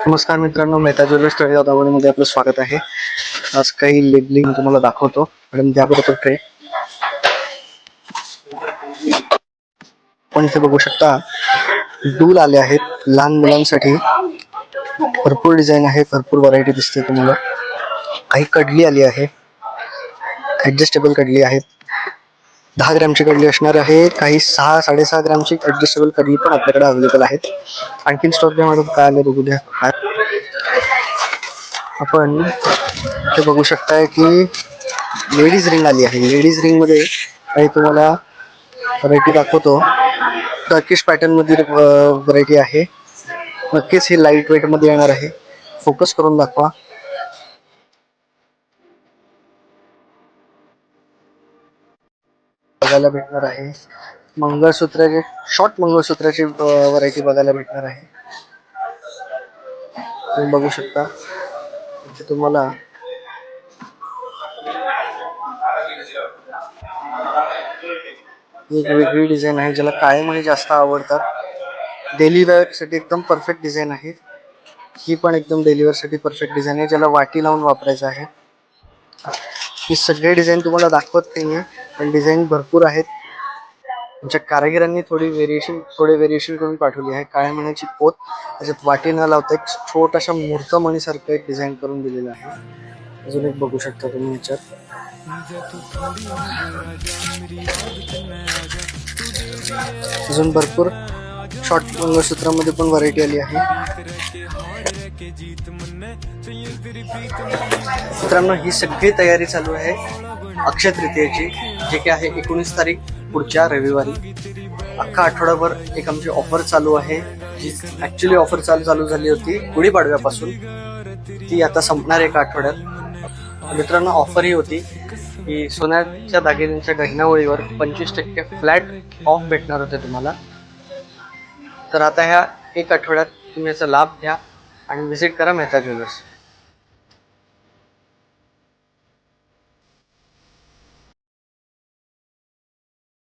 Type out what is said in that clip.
नमस्कार मित्रांनो, मेहता ज्वेलर्स मध्ये आपलं स्वागत आहे. आज काही लेबलिंग तुम्हाला दाखवतो. मॅडम त्याबरोबर ट्रे पण इथे बघू शकता डूल आले आहेत लहान मुलांसाठी. भरपूर डिझाईन आहे, भरपूर व्हरायटी दिसते तुम्हाला. काही कडली आली आहे, ऍडजस्टेबल कडली आहेत. 10 ग्रॅमची कडली असणार आहे, काही 6-6.5 ग्रॅमची ऍडजस्टेबल कडली पण आपल्याकडे अवेलेबल आहेत. आणखीन स्टॉक द्या मॅडम, काय आले बघू द्या. आपण इथे बघू शकताय की लेडीज रिंग आली आहे. लेडीज रिंग मध्ये काही तुम्हाला व्हरायटी दाखवतो. टर्किश पॅटर्न मध्ये व्हरायटी आहे. नक्कीच ही लाईट वेट मध्ये येणार आहे. फोकस करून दाखवा. बघायला भेटणार आहे. मंगळसूत्राचे शॉर्ट मंगळसूत्राची व्हरायटी बघायला भेटणार आहे. तुम्ही बघू शकता इथे तुम्हाला एक वेगळी डिझाईन आहे ज्याला काळेमध्ये जास्त आवडतात. डेली वेअर साठी एकदम परफेक्ट डिझाईन आहे. ही पण एकदम डेली वेअर साठी परफेक्ट डिझाईन आहे, ज्याला वाटी लावून वापरायचं आहे. ही सगळी डिझाईन तुम्हाला दाखवत नाहीये, पण डिझाईन भरपूर आहेत. आमच्या कारागिरांनी थोडे व्हेरिएशन करून पाठवली आहे. काळ्या मण्याची पोत त्याच्यात वाटी न लावता एक छोटाशा मूर्त मणीसारखं एक डिझाईन करून दिलेलं आहे. अजून एक बघू शकता तुम्ही ह्याच्यात. अजून भरपूर शॉर्ट मंगळसूत्रामध्ये पण व्हरायटी आली आहे. मित्रांनो, ही सगळी तयारी चालू आहे अक्षय तृतीयेची, जे की आहे 19 तारीख, पुढच्या रविवारी. अख्खा आठवडाभर एक आमची ऑफर चालू आहे, जी ऍक्च्युली ऑफर चालू झाली होती गुढीपाडव्यापासून. ती आता संपणार एका आठवड्यात. मित्रांनो, ऑफर ही होती की सोन्याच्या दागिन्यांच्या घटनावळीवर 25% फ्लॅट ऑफ भेटणार होते तुम्हाला. तर आता ह्या एक आठवड्यात तुम्ही याचा लाभ घ्या आणि व्हिजिट करा मेहता ज्वेलर्स.